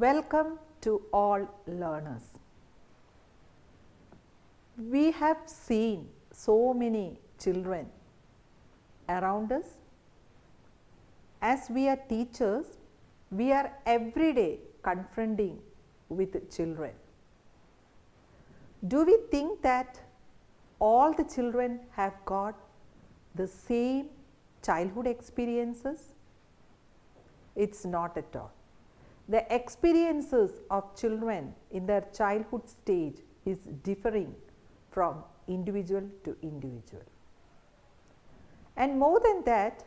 Welcome to all learners. We have seen so many children around us. As we are teachers, we are every day confronting with children. Do we think that all the children have got the same childhood experiences? It's not at all. The experiences of children in their childhood stage is differing from individual to individual. And more than that,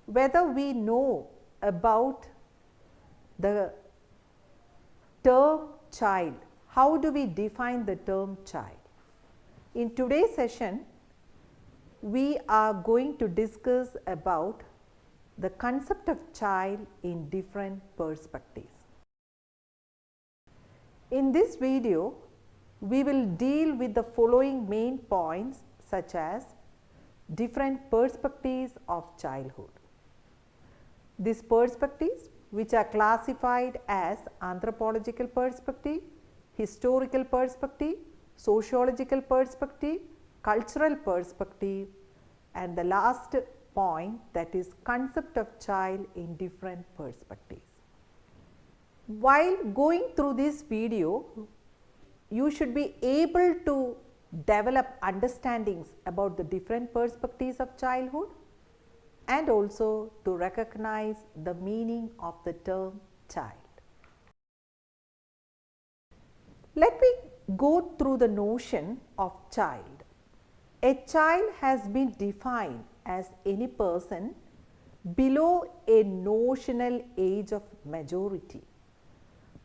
whether we know about the term child, how do we define the term child? In today's session, we are going to discuss about the concept of child in different perspectives. In this video, we will deal with the following main points such as different perspectives of childhood. These perspectives, which are classified as anthropological perspective, historical perspective, sociological perspective, cultural perspective, and the last point, that is concept of child in different perspectives. While going through this video, you should be able to develop understandings about the different perspectives of childhood and also to recognize the meaning of the term child. Let me go through the notion of child. A child has been defined as any person below a notional age of majority,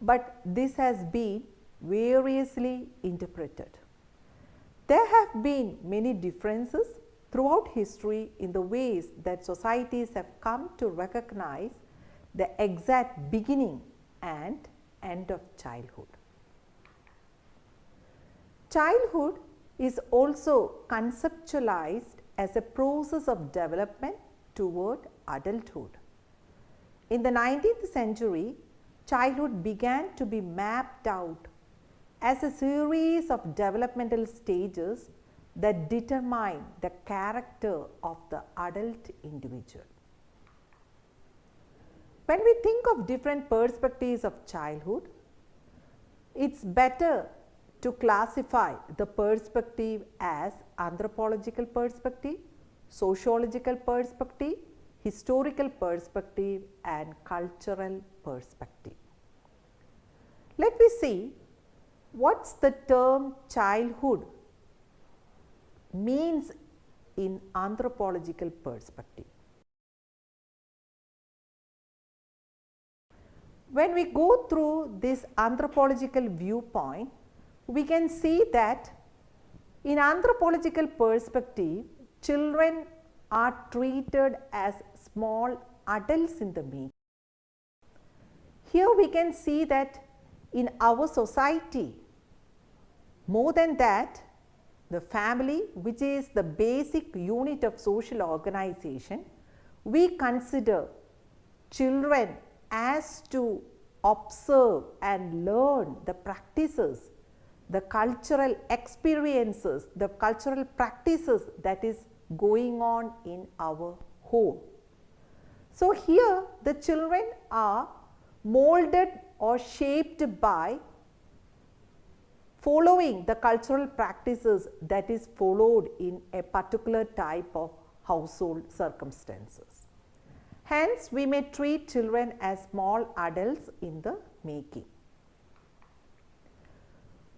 but this has been variously interpreted. There have been many differences throughout history in the ways that societies have come to recognize the exact beginning and end of childhood. Childhood is also conceptualized as a process of development toward adulthood. In the 19th century, childhood began to be mapped out as a series of developmental stages that determine the character of the adult individual. When we think of different perspectives of childhood, it's better to classify the perspective as anthropological perspective, sociological perspective, historical perspective, and cultural perspective. Let me see what's the term childhood means in anthropological perspective. When we go through this anthropological viewpoint, we can see that in anthropological perspective, children are treated as small adults in the making. Here we can see that in our society, more than that, the family, which is the basic unit of social organization, we consider children as to observe and learn the practices, the cultural experiences, the cultural practices that is going on in our home. So here the children are molded or shaped by following the cultural practices that is followed in a particular type of household circumstances. Hence, we may treat children as small adults in the making.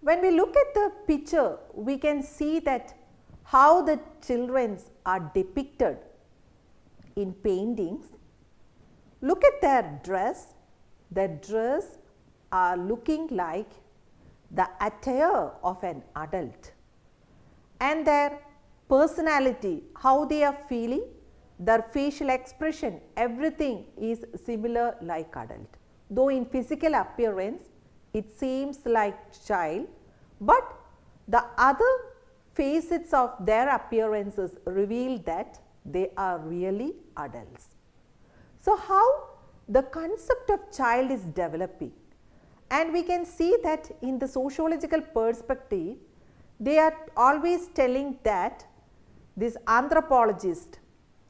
When we look at the picture, we can see that how the children are depicted in paintings. Look at their dress. Their dress are looking like the attire of an adult, and their personality, how they are feeling, their facial expression, everything is similar like adult. Though in physical appearance, it seems like child, but the other facets of their appearances reveal that they are really adults. So how the concept of child is developing? And we can see that in the sociological perspective, they are always telling that this anthropologist,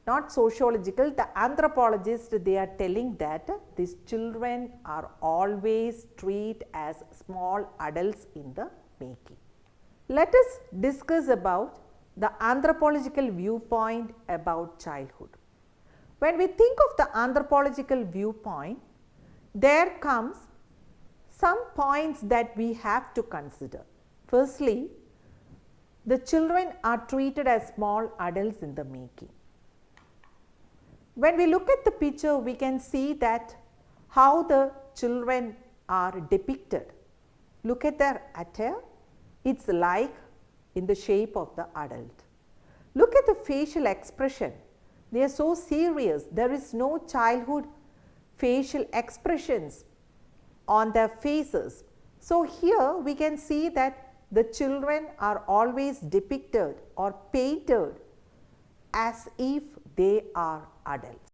not sociological, the anthropologist, they are telling that these children are always treated as small adults in the making. Let us discuss about the anthropological viewpoint about childhood. When we think of the anthropological viewpoint, there comes some points that we have to consider. Firstly, the children are treated as small adults in the making. When we look at the picture, we can see that how the children are depicted. Look at their attire, it's like in the shape of the adult. Look at the facial expression, they are so serious, there is no childhood facial expressions on their faces. So here we can see that the children are always depicted or painted as if they are adults.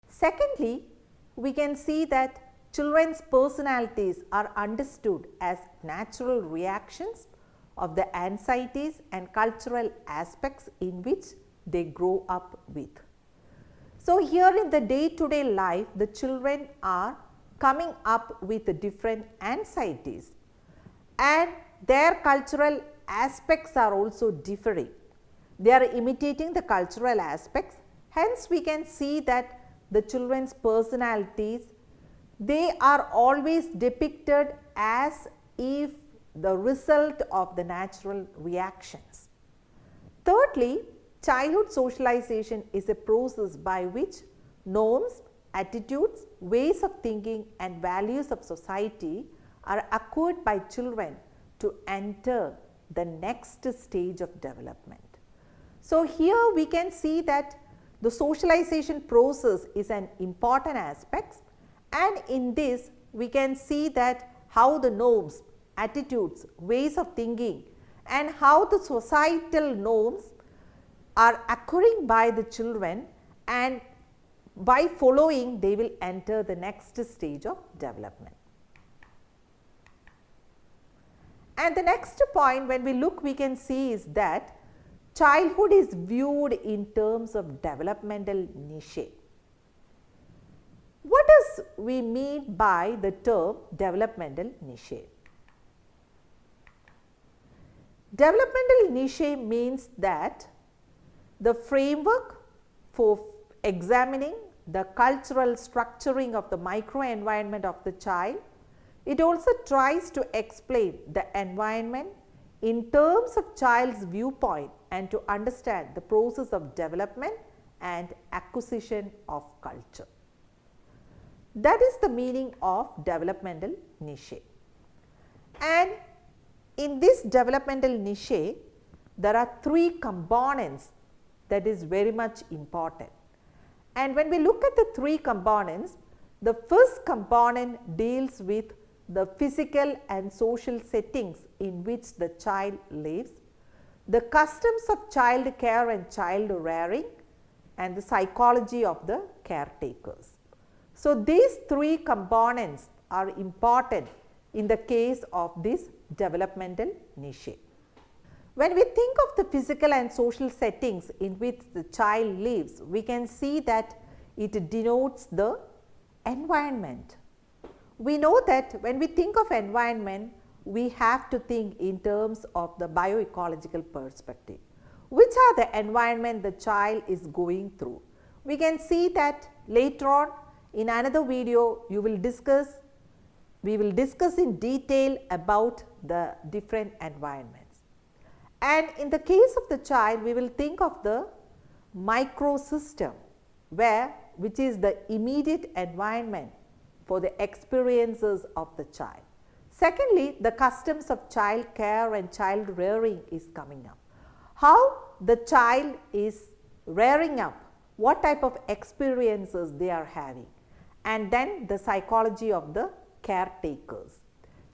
Secondly, we can see that children's personalities are understood as natural reactions of the anxieties and cultural aspects in which they grow up with. So here in the day-to-day life, the children are coming up with different anxieties and their cultural aspects are also differing. They are imitating the cultural aspects, hence we can see that the children's personalities, they are always depicted as if the result of the natural reactions. Thirdly, childhood socialization is a process by which norms, attitudes, ways of thinking and values of society are acquired by children to enter the next stage of development. So here we can see that the socialization process is an important aspect, and in this we can see that how the norms, attitudes, ways of thinking and how the societal norms are acquiring by the children, and by following they will enter the next stage of development. And the next point when we look, we can see is that childhood is viewed in terms of developmental niche. What does we mean by the term developmental niche? Developmental niche means that the framework for examining the cultural structuring of the microenvironment of the child. It also tries to explain the environment in terms of child's viewpoint and to understand the process of development and acquisition of culture. That is the meaning of developmental niche. And in this developmental niche, there are three components that is very much important. And when we look at the three components, the first component deals with the physical and social settings in which the child lives, the customs of child care and child rearing, and the psychology of the caretakers. So these three components are important in the case of this developmental niche. When we think of the physical and social settings in which the child lives, we can see that it denotes the environment. We know that when we think of environment, we have to think in terms of the bioecological perspective. Which are the environment the child is going through? We can see that later on in another video we will discuss in detail about the different environments. And in the case of the child, we will think of the microsystem which is the immediate environment for the experiences of the child. Secondly, the customs of child care and child rearing is coming up. How the child is rearing up, what type of experiences they are having, and then the psychology of the caretakers.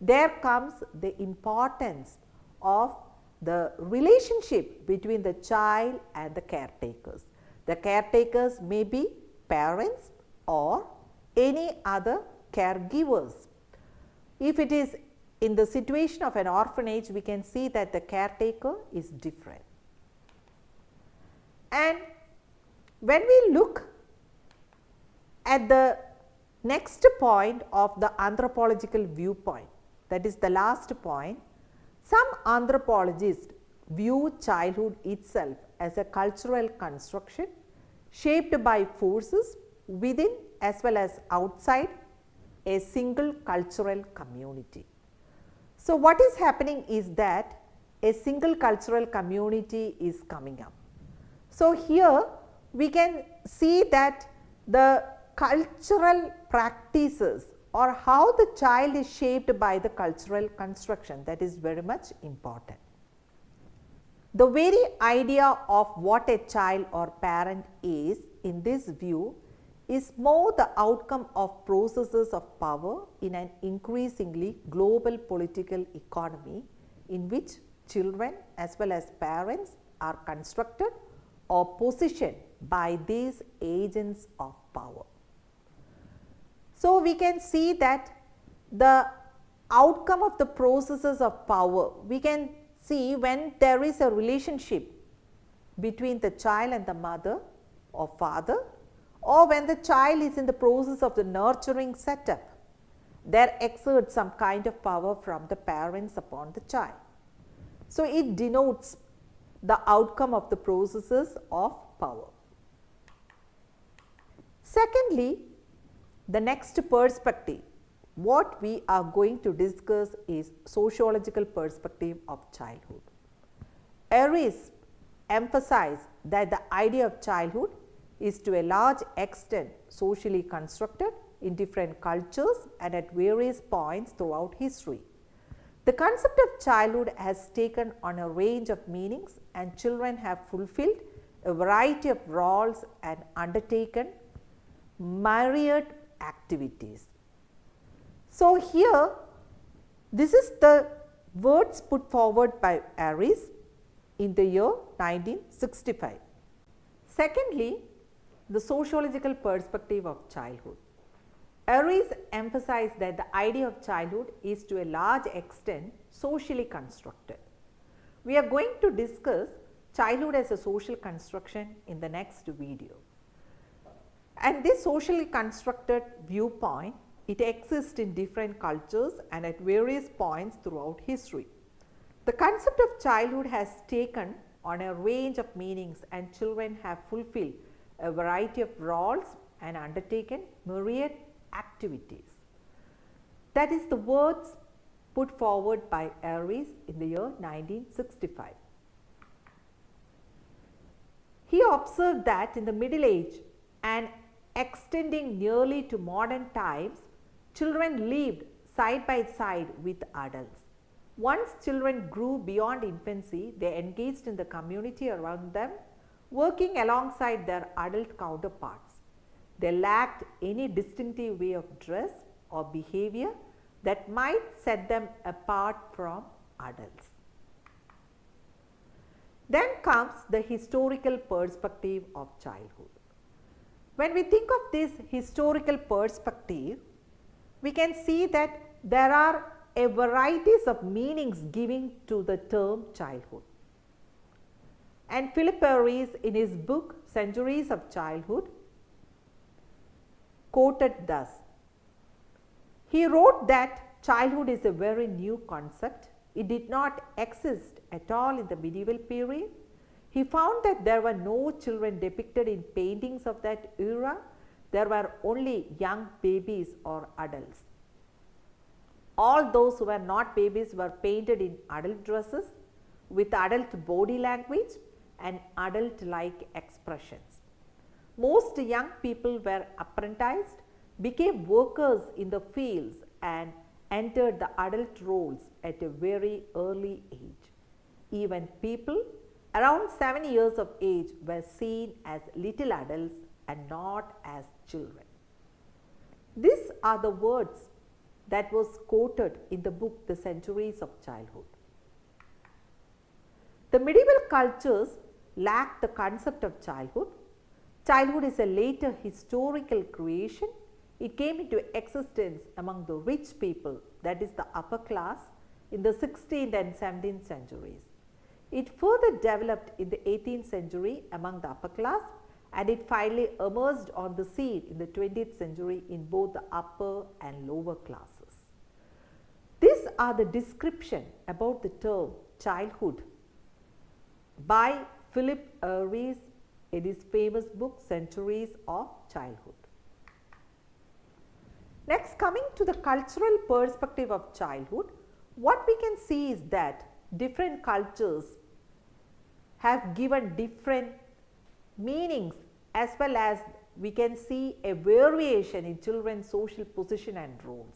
There comes the importance of the relationship between the child and the caretakers. The caretakers may be parents or any other caregivers If it is in the situation of an orphanage, we can see that the caretaker is different. And when we look at the next point of the anthropological viewpoint, that is the last point, some anthropologists view childhood itself as a cultural construction shaped by forces within as well as outside a single cultural community. So, what is happening is that a single cultural community is coming up. So, here we can see that the cultural practices or how the child is shaped by the cultural construction, that is very much important. The very idea of what a child or parent is in this view is more the outcome of processes of power in an increasingly global political economy in which children as well as parents are constructed or positioned by these agents of power. So, we can see that the outcome of the processes of power, we can see when there is a relationship between the child and the mother or father, or when the child is in the process of the nurturing setup, there exerts some kind of power from the parents upon the child. So, it denotes the outcome of the processes of power. Secondly, the next perspective, what we are going to discuss is sociological perspective of childhood. Aries emphasized that the idea of childhood is to a large extent socially constructed in different cultures and at various points throughout history. The concept of childhood has taken on a range of meanings, and children have fulfilled a variety of roles and undertaken myriad activities. So, here this is the words put forward by Aries in the year 1965. Secondly, the sociological perspective of childhood. Aries emphasized that the idea of childhood is to a large extent socially constructed. We are going to discuss childhood as a social construction in the next video. And this socially constructed viewpoint, it exists in different cultures and at various points throughout history. The concept of childhood has taken on a range of meanings, and children have fulfilled a variety of roles and undertaken myriad activities. That is the words put forward by Aries in the year 1965. He observed that in the Middle Age and extending nearly to modern times, children lived side by side with adults. Once children grew beyond infancy, they engaged in the community around them, working alongside their adult counterparts. They lacked any distinctive way of dress or behavior that might set them apart from adults. Then comes the historical perspective of childhood. When we think of this historical perspective, we can see that there are a varieties of meanings given to the term childhood. And Philip Aries in his book Centuries of Childhood quoted thus. He wrote that childhood is a very new concept. It did not exist at all in the medieval period. He found that there were no children depicted in paintings of that era. There were only young babies or adults. All those who were not babies were painted in adult dresses with adult body language and adult-like expressions. Most young people were apprenticed, became workers in the fields and entered the adult roles at a very early age. Even people around 7 years of age were seen as little adults and not as children. These are the words that was quoted in the book The Centuries of Childhood. The medieval cultures lacked the concept of childhood. Childhood is a later historical creation It came into existence among the rich people, that is the upper class, in the 16th and 17th centuries. It further developed in the 18th century among the upper class, and it finally emerged on the scene in the 20th century in both the upper and lower classes. These are the description about the term childhood by Philip Rees in his famous book Centuries of Childhood. Next, coming to the cultural perspective of childhood, what we can see is that different cultures have given different meanings, as well as we can see a variation in children's social position and roles.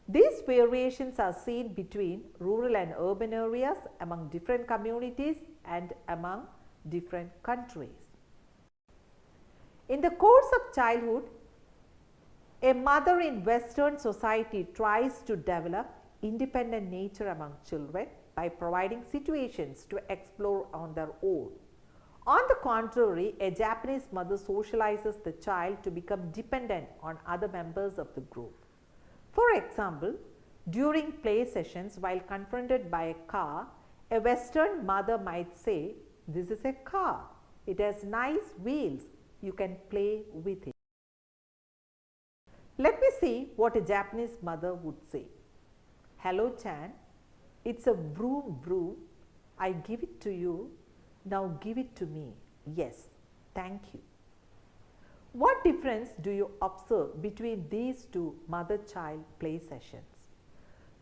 These variations are seen between rural and urban areas, among different communities and among different countries. In the course of childhood, a mother in Western society tries to develop independent nature among children by providing situations to explore on their own. On the contrary, a Japanese mother socializes the child to become dependent on other members of the group. For example, during play sessions while confronted by a car, a Western mother might say, "This is a car. It has nice wheels. You can play with it." Let me see what a Japanese mother would say. "Hello Chan, it's a vroom vroom. I give it to you. Now give it to me. Yes, thank you." What difference do you observe between these two mother-child play sessions?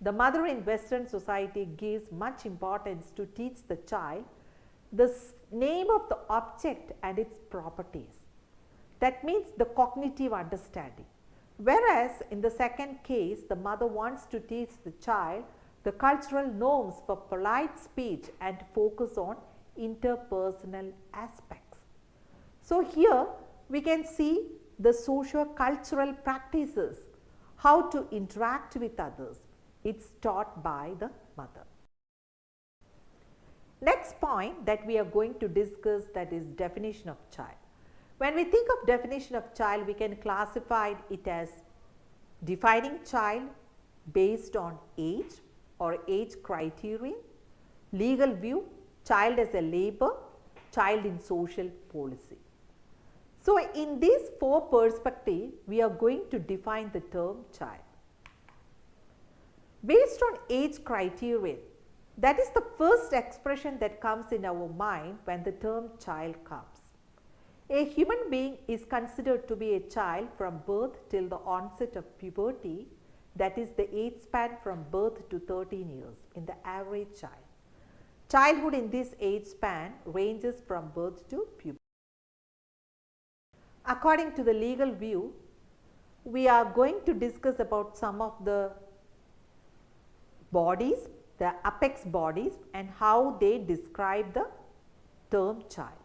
The mother in Western society gives much importance to teach the child the name of the object and its properties. That means the cognitive understanding. Whereas in the second case, the mother wants to teach the child the cultural norms for polite speech and focus on interpersonal aspects. So here we can see the socio-cultural practices, how to interact with others. It's taught by the mother. Next point that we are going to discuss, that is definition of child. When we think of definition of child, we can classify it as defining child based on age or age criterion, legal view, child as a labor, child in social policy. So in these four perspectives, we are going to define the term child. Based on age criterion, that is the first expression that comes in our mind when the term child comes. A human being is considered to be a child from birth till the onset of puberty, that is the age span from birth to 13 years in the average child. Childhood in this age span ranges from birth to puberty. According to the legal view, we are going to discuss about some of the bodies, the apex bodies, and how they describe the term child.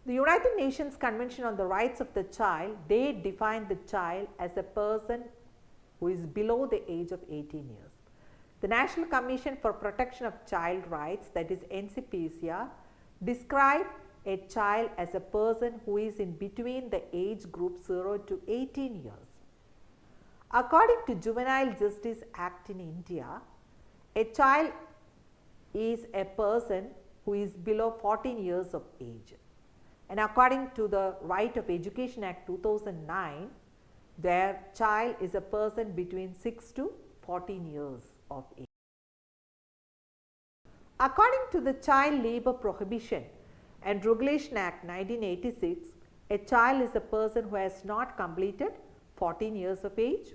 The United Nations Convention on the Rights of the Child, they define the child as a person who is below the age of 18 years. The National Commission for Protection of Child Rights, that is NCPCR, describe a child as a person who is in between the age group 0 to 18 years. According to Juvenile Justice Act in India, a child is a person who is below 14 years of age. And according to the Right of Education Act 2009, their child is a person between 6 to 14 years of age. According to the Child Labour Prohibition and Regulation Act 1986, a child is a person who has not completed 14 years of age,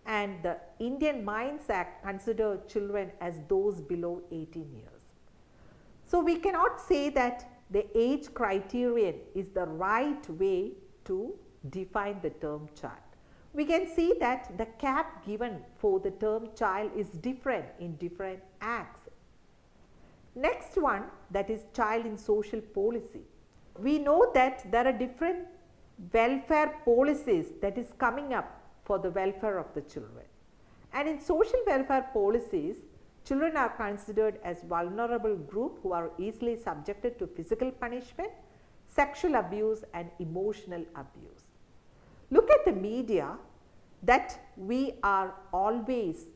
and the Indian Mines Act considers children as those below 18 years. So we cannot say that the age criterion is the right way to define the term child. We can see that the cap given for the term child is different in different acts. Next one, that is child in social policy. We know that there are different welfare policies that is coming up for the welfare of the children. And in social welfare policies, children are considered as vulnerable group who are easily subjected to physical punishment, sexual abuse and emotional abuse. Look at the media. that we are always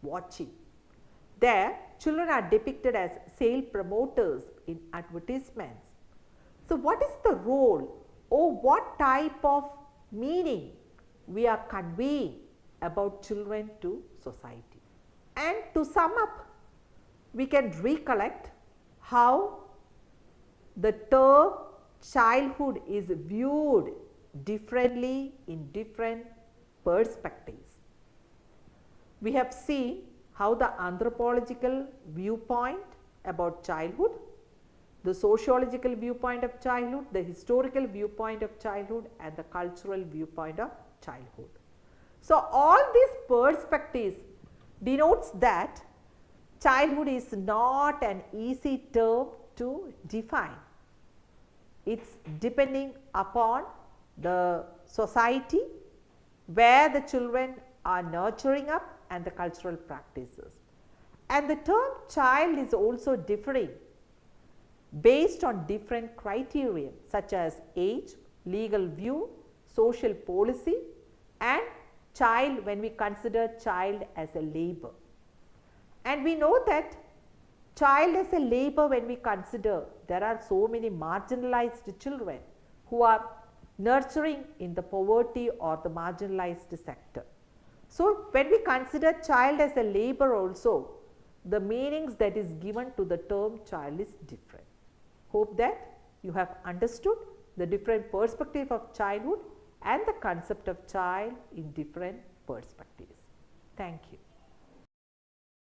watching. There, children are depicted as sale promoters in advertisements. So, what is the role or what type of meaning we are conveying about children to society? And to sum up, we can recollect how the term childhood is viewed differently in different perspectives. We have seen how the anthropological viewpoint about childhood, the sociological viewpoint of childhood, the historical viewpoint of childhood, and the cultural viewpoint of childhood. So, all these perspectives denotes that childhood is not an easy term to define. It is depending upon the society where the children are nurturing up and the cultural practices. And the term child is also differing based on different criteria such as age, legal view, social policy, and child when we consider child as a labor. And we know that child as a labor, when we consider there are so many marginalized children who are nurturing in the poverty or the marginalized sector. So, when we consider child as a labor also, the meanings that is given to the term child is different. Hope that you have understood the different perspective of childhood and the concept of child in different perspectives. Thank you.